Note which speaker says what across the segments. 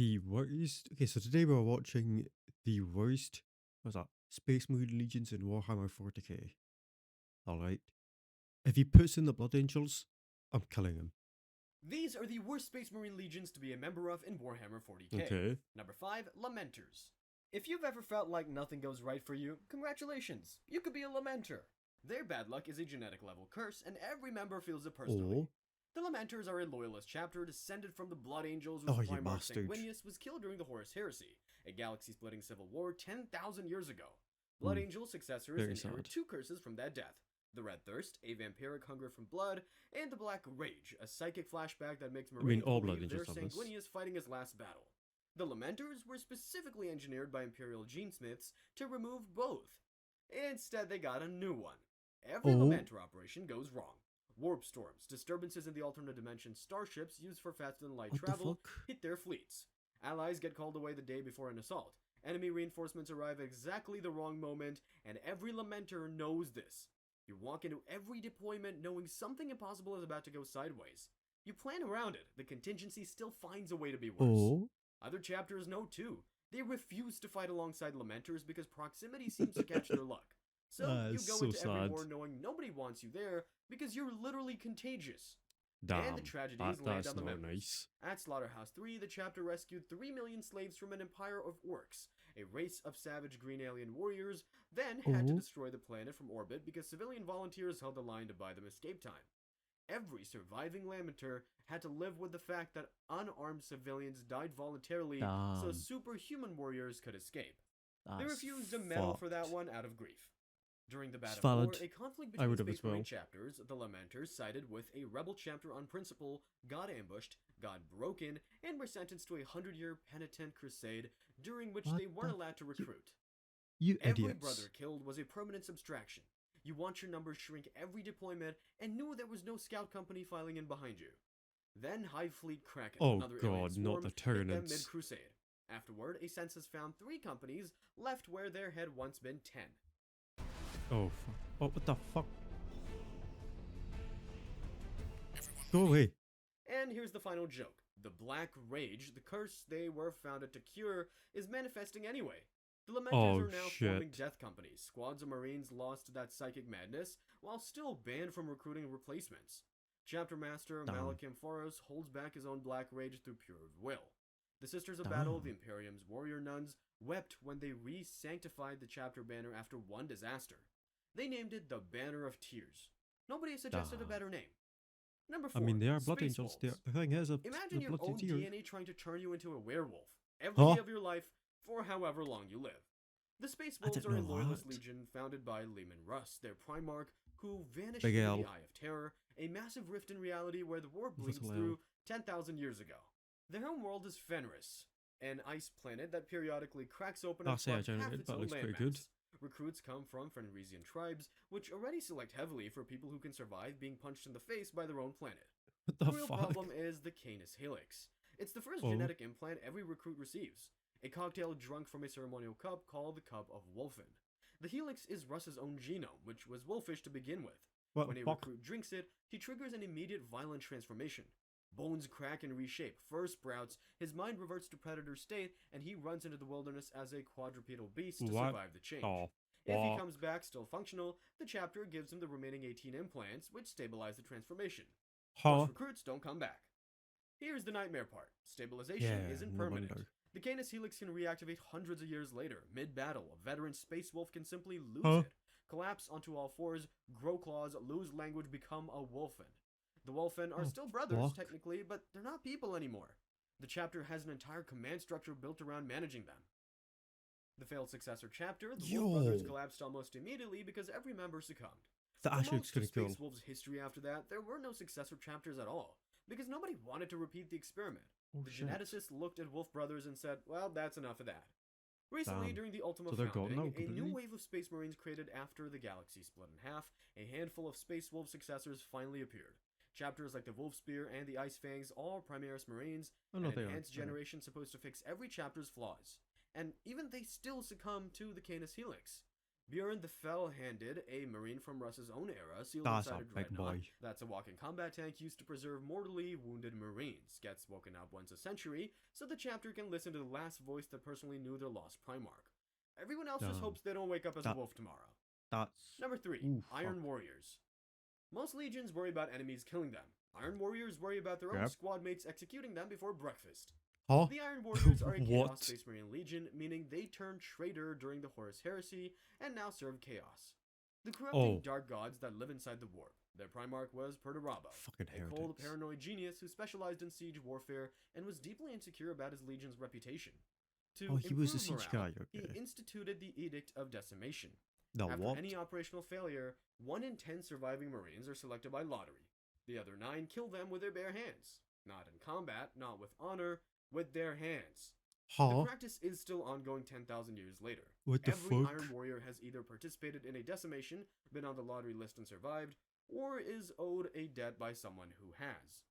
Speaker 1: the worst. Okay, so today we're watching the worst. What's that? Space Marine Legions in Warhammer 40k. Alright. If he puts in the Blood Angels, I'm killing him.
Speaker 2: These are the worst Space Marine legions to be a member of in Warhammer 40k.
Speaker 1: Okay.
Speaker 2: Number 5, Lamenters. If you've ever felt like nothing goes right for you, congratulations, you could be a Lamenter. Their bad luck is a genetic level curse, and every member feels it personally.
Speaker 1: Oh.
Speaker 2: The Lamenters are a loyalist chapter descended from the Blood Angels,
Speaker 1: Oh,
Speaker 2: whose
Speaker 1: you
Speaker 2: Primarch
Speaker 1: bastard.
Speaker 2: Sanguinius was killed during the Horus Heresy, a galaxy-splitting civil war 10,000 years ago. Blood Angel successors
Speaker 1: Very
Speaker 2: inherit
Speaker 1: sad.
Speaker 2: 2 curses from that death. The Red Thirst, a vampiric hunger from blood, and the Black Rage, a psychic flashback that makes Marines
Speaker 1: all Blood
Speaker 2: believe they're
Speaker 1: Angels have this.
Speaker 2: Sanguinius fighting his last battle. The Lamenters were specifically engineered by Imperial Genesmiths to remove both. Instead, they got a new one. Every Lamenter operation goes wrong. Warp storms, disturbances in the alternate dimension starships used for faster-than-light
Speaker 1: What the
Speaker 2: travel
Speaker 1: fuck?
Speaker 2: hit their fleets. Allies get called away the day before an assault. Enemy reinforcements arrive at exactly the wrong moment, and every Lamenter knows this. You walk into every deployment knowing something impossible is about to go sideways. You plan around it, the contingency still finds a way to be worse. Other chapters know too. They refuse to fight alongside Lamenters because proximity seems to catch their luck. So you go
Speaker 1: so
Speaker 2: into every
Speaker 1: sad.
Speaker 2: war knowing nobody wants you there because you're literally contagious.
Speaker 1: Damn.
Speaker 2: And the tragedies land
Speaker 1: That's
Speaker 2: on the
Speaker 1: not
Speaker 2: members.
Speaker 1: nice.
Speaker 2: At Slaughterhouse 3, the chapter rescued 3 million slaves from an empire of orcs, a race of savage green alien warriors, then had to destroy the planet from orbit because civilian volunteers held the line to buy them escape time. Every surviving Lamenter had to live with the fact that unarmed civilians died voluntarily so superhuman warriors could escape. They refused a medal for that one out of grief. During the Battle of War, a conflict between Space Marine chapters, the Lamenters sided with a rebel chapter on principle, got ambushed, got broken, and were sentenced to a 100-year penitent crusade during which they weren't allowed to recruit. Every brother killed was a permanent subtraction. You watch your numbers shrink every deployment and knew there was no scout company filing in behind you. Then Hive Fleet Kraken, another alien swarm,
Speaker 1: not the
Speaker 2: hit them
Speaker 1: Tyranids.
Speaker 2: mid-crusade. Afterward, a census found 3 companies left where there had once been 10.
Speaker 1: Oh, what the fuck? Go away.
Speaker 2: And here's the final joke. The Black Rage, the curse they were founded to cure, is manifesting anyway. The Lamenters are now forming death companies. Squads of Marines lost to that psychic madness, while still banned from recruiting replacements. Chapter Master Malachim Foros holds back his own Black Rage through pure will. The Sisters of Battle, the Imperium's warrior nuns, wept when they re-sanctified the chapter banner after one disaster. They named it the Banner of Tears. Nobody suggested a better name. Number 4.
Speaker 1: I mean, they are Blood Angels. The thing is,
Speaker 2: imagine your own
Speaker 1: tear.
Speaker 2: DNA trying to turn you into a werewolf every day of your life for however long you live. The Space Wolves are a loyalist legion founded by Leman Russ, their Primarch, who vanished into the Eye of Terror, a massive rift in reality where the war bleeds through 10,000 years ago. Their home world is Fenris, an ice planet that periodically cracks open and floods half its own landmass. Recruits come from Fenrisian tribes, which already select heavily for people who can survive being punched in the face by their own planet. The real problem is the Canis Helix. It's the first genetic implant every recruit receives. A cocktail drunk from a ceremonial cup called the Cup of Wolfen. The Helix is Russ's own genome, which was wolfish to begin with. When a recruit drinks it, he triggers an immediate violent transformation. Bones crack and reshape, fur sprouts, his mind reverts to predator state, and he runs into the wilderness as a quadrupedal beast to survive the change. If he comes back still functional, the chapter gives him the remaining 18 implants, which stabilize the transformation. Most recruits don't come back. Here's the nightmare part. Stabilization isn't permanent. The Canis Helix can reactivate hundreds of years later. Mid-battle, a veteran Space Wolf can simply lose it, collapse onto all fours, grow claws, lose language, become a Wolfen. The Wolfen are still brothers, technically, but they're not people anymore. The chapter has an entire command structure built around managing them. The failed successor chapter, the Wolf brothers collapsed almost immediately because every member succumbed.
Speaker 1: That actually looks
Speaker 2: pretty
Speaker 1: cool.
Speaker 2: Space Wolves' history after that, there were no successor chapters at all, because nobody wanted to repeat the experiment. The geneticists looked at Wolf brothers and said, well, that's enough of that. Recently, during the Ultima founding, a new wave of Space Marines created after the galaxy split in half, a handful of Space Wolf successors finally appeared. Chapters like the Wolf Spear and the Ice Fangs, all Primaris Marines, an enhanced generation supposed to fix every chapter's flaws. And even they still succumb to the Canis Helix. Bjorn the Fell-Handed, a marine from Russ's own era, sealed
Speaker 1: That's
Speaker 2: inside
Speaker 1: a
Speaker 2: a
Speaker 1: big
Speaker 2: dreadnought
Speaker 1: boy.
Speaker 2: that's a walking combat tank used to preserve mortally wounded marines, gets woken up once a century so the chapter can listen to the last voice that personally knew their lost Primarch. Everyone else just hopes they don't wake up as a wolf tomorrow.
Speaker 1: That's...
Speaker 2: Number 3.
Speaker 1: Ooh,
Speaker 2: Iron Warriors. Most legions worry about enemies killing them. Iron Warriors worry about their own squad mates executing them before breakfast.
Speaker 1: Huh?
Speaker 2: The Iron Warriors are a
Speaker 1: What?
Speaker 2: Chaos Space Marine Legion, meaning they turned traitor during the Horus Heresy and now serve Chaos. The corrupting dark gods that live inside the warp. Their Primarch was Perturabo, a cold, paranoid genius who specialized in siege warfare and was deeply insecure about his legion's reputation. To
Speaker 1: he was a siege
Speaker 2: morale,
Speaker 1: guy, okay.
Speaker 2: he instituted the Edict of Decimation.
Speaker 1: The
Speaker 2: After
Speaker 1: what?
Speaker 2: any operational failure, 1 in 10 surviving Marines are selected by lottery. The other 9 kill them with their bare hands. Not in combat, not with honor, with their hands. The practice is still ongoing 10,000 years later.
Speaker 1: What the
Speaker 2: Every
Speaker 1: fuck?
Speaker 2: Iron Warrior has either participated in a decimation, been on the lottery list and survived, or is owed a debt by someone who has.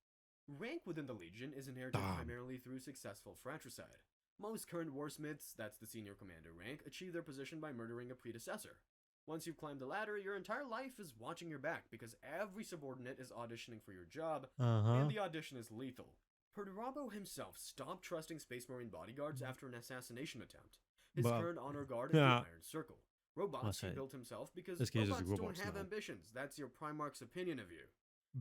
Speaker 2: Rank within the Legion is inherited primarily through successful fratricide. Most current warsmiths, that's the senior commander rank, achieve their position by murdering a predecessor. Once you've climbed the ladder, your entire life is watching your back because every subordinate is auditioning for your job, and the audition is lethal. Perturabo himself stopped trusting Space Marine bodyguards after an assassination attempt. His current honor guard is the Iron Circle. Robots he built himself because robots don't have ambitions. That's your Primarch's opinion of you.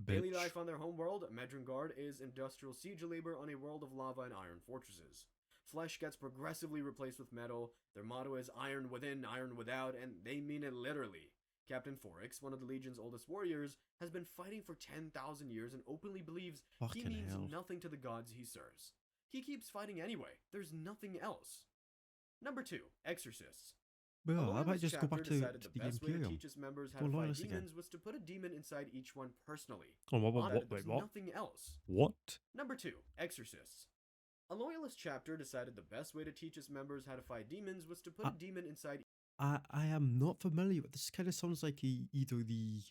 Speaker 2: Daily life on their homeworld, Medron Guard is industrial siege labor on a world of lava and iron fortresses. Flesh gets progressively replaced with metal. Their motto is iron within, iron without, and they mean it literally. Captain Foryx, one of the Legion's oldest warriors, has been fighting for 10,000 years and openly believes he means nothing to the gods he serves. He keeps fighting anyway. There's nothing else. Number 2. Exorcists.
Speaker 1: Well, I might just go back to the
Speaker 2: best way to
Speaker 1: Imperium.
Speaker 2: teach his members how to fight demons was to put a demon inside each one personally.
Speaker 1: Wait, what?
Speaker 2: Nothing else.
Speaker 1: What?
Speaker 2: Number 2. Exorcists. A loyalist chapter decided the best way to teach its members how to fight demons was to put a demon inside.
Speaker 1: I am not familiar with this. Kind of sounds like either the,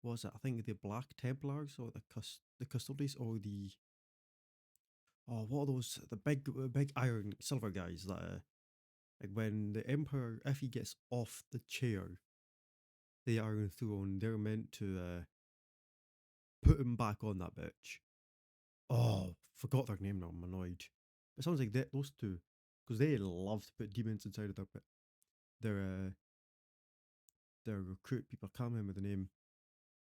Speaker 1: what was it? I think the Black Templars or the Custodies or the, what are those? The big iron silver guys that like when the Emperor, if he gets off the chair, the Iron Throne, they're meant to put him back on that bitch. Oh, forgot their name now. I'm annoyed. It sounds like those two, because they love to put demons inside of their recruit people. I can't remember the name,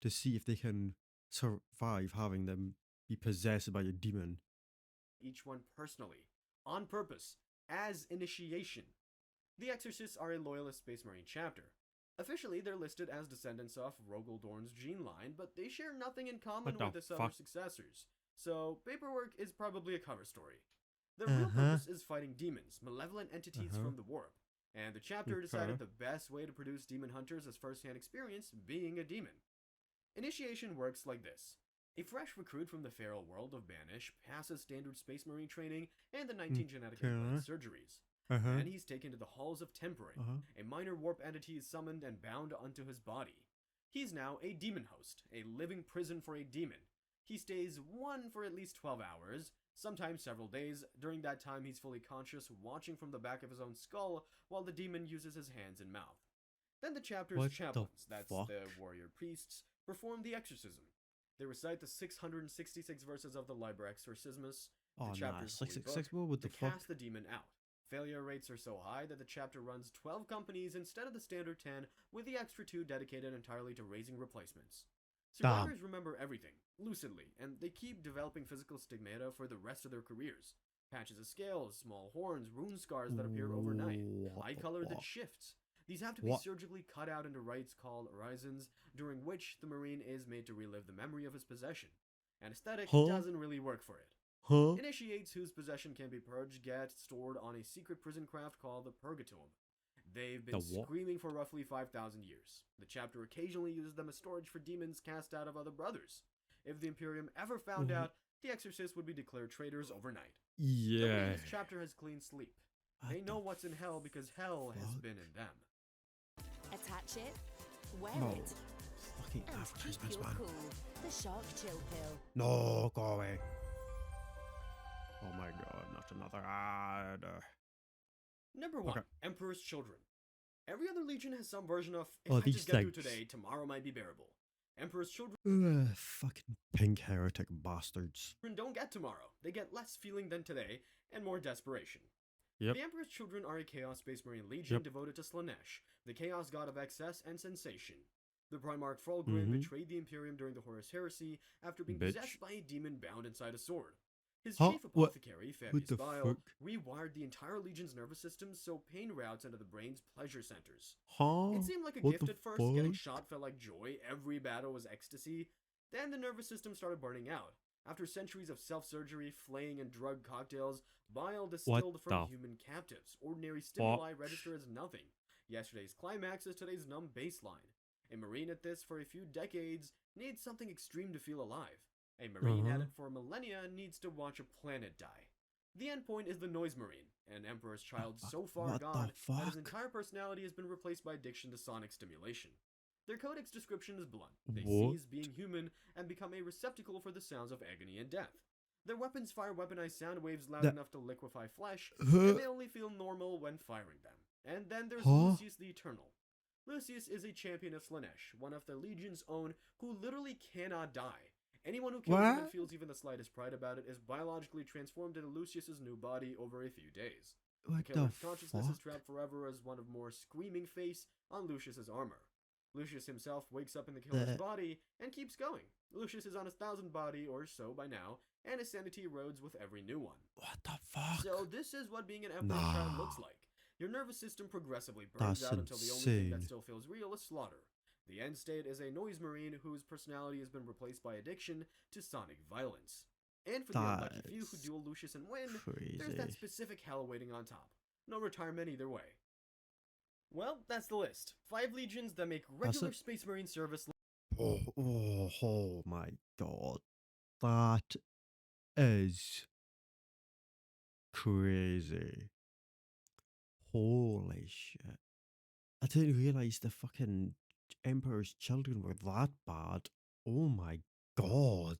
Speaker 1: to see if they can survive having them be possessed by a demon.
Speaker 2: Each one personally, on purpose, as initiation. The Exorcists are a loyalist Space Marine chapter. Officially, they're listed as descendants of Rogel Dorn's gene line, but they share nothing in common with its other successors. So, paperwork is probably a cover story. Their real purpose is fighting demons, malevolent entities from the warp. And the chapter decided the best way to produce demon hunters as first-hand experience being a demon. Initiation works like this. A fresh recruit from the feral world of Banish passes standard Space Marine training and the 19 genetically planned surgeries. And he's taken to the halls of Tempering. A minor warp entity is summoned and bound onto his body. He's now a demon host, a living prison for a demon. He stays one for at least 12 hours, sometimes several days. During that time, he's fully conscious, watching from the back of his own skull, while the demon uses his hands and mouth. Then the chapter's chaplains, that's the warrior priests, perform the exorcism. They recite the 666 verses of the Liber Exorcismus, the chapter's holy book, to cast the demon out. Failure rates are so high that the chapter runs 12 companies instead of the standard 10, with the extra 2 dedicated entirely to raising replacements. Survivors remember everything, lucidly, and they keep developing physical stigmata for the rest of their careers. Patches of scales, small horns, rune scars that appear overnight, eye color that shifts. These have to be surgically cut out into rites called orisons, during which the Marine is made to relive the memory of his possession. Anesthetic doesn't really work for it. Initiates whose possession can be purged get stored on a secret prison craft called the Purgatomb. They've been screaming for roughly 5,000 years. The chapter occasionally uses them as storage for demons cast out of other brothers. If the Imperium ever found out, the Exorcists would be declared traitors overnight. Nobody in this chapter has clean sleep. They know what's in hell because hell has been in them.
Speaker 3: Attach it, wear it,
Speaker 1: fucking
Speaker 3: and keep your cool. The Shark Chill Pill.
Speaker 1: No, go away. Oh my god, not another ad.
Speaker 2: Number 1. Emperor's Children. Every other legion has some version of, if
Speaker 1: Oh,
Speaker 2: I
Speaker 1: these
Speaker 2: just get through
Speaker 1: things.
Speaker 2: today, tomorrow might be bearable. Emperor's children
Speaker 1: Fucking pink heretic bastards.
Speaker 2: don't get tomorrow. They get less feeling than today, and more desperation.
Speaker 1: Yep.
Speaker 2: The Emperor's children are a Chaos Space Marine legion
Speaker 1: Yep.
Speaker 2: devoted to Slanesh, the Chaos god of excess and sensation. The Primarch Fulgrim betrayed the Imperium during the Horus Heresy after being possessed by a demon bound inside a sword. His chief apothecary, Fabius Bile, rewired the entire legion's nervous system so pain routes into the brain's pleasure centers. It seemed like a gift at first. Getting shot felt like joy, every battle was ecstasy. Then the nervous system started burning out. After centuries of self-surgery, flaying, and drug cocktails, bile distilled from human captives. Ordinary stimuli register as nothing. Yesterday's climax is today's numb baseline. A Marine at this for a few decades needs something extreme to feel alive. A Marine at it for millennia needs to watch a planet die. The endpoint is the Noise Marine, an Emperor's child so far gone that his entire personality has been replaced by addiction to sonic stimulation. Their codex description is blunt. They cease being human and become a receptacle for the sounds of agony and death. Their weapons fire weaponized sound waves loud enough to liquefy flesh, and they only feel normal when firing them. And then there's Lucius the Eternal. Lucius is a champion of Slanesh, one of the Legion's own, who literally cannot die. Anyone who kills him and feels even the slightest pride about it is biologically transformed into Lucius's new body over a few days. The killer's consciousness is trapped forever as one of more screaming face on Lucius's armor. Lucius himself wakes up in the killer's body and keeps going. Lucius is on his 1,000th body or so by now, and his sanity erodes with every new one.
Speaker 1: What the fuck?
Speaker 2: So this is what being an Emperor's child looks like. Your nervous system progressively burns out until the only thing that still feels real is slaughter. The end state is a Noise Marine whose personality has been replaced by addiction to sonic violence. And for the unlucky few who duel Lucius and win, there's that specific hell waiting on top. No retirement either way. Well, that's the list. 5 legions that make regular Space Marine service.
Speaker 1: Oh my god. That is crazy. Holy shit. I didn't realize the fucking Emperor's children were that bad. Oh my god.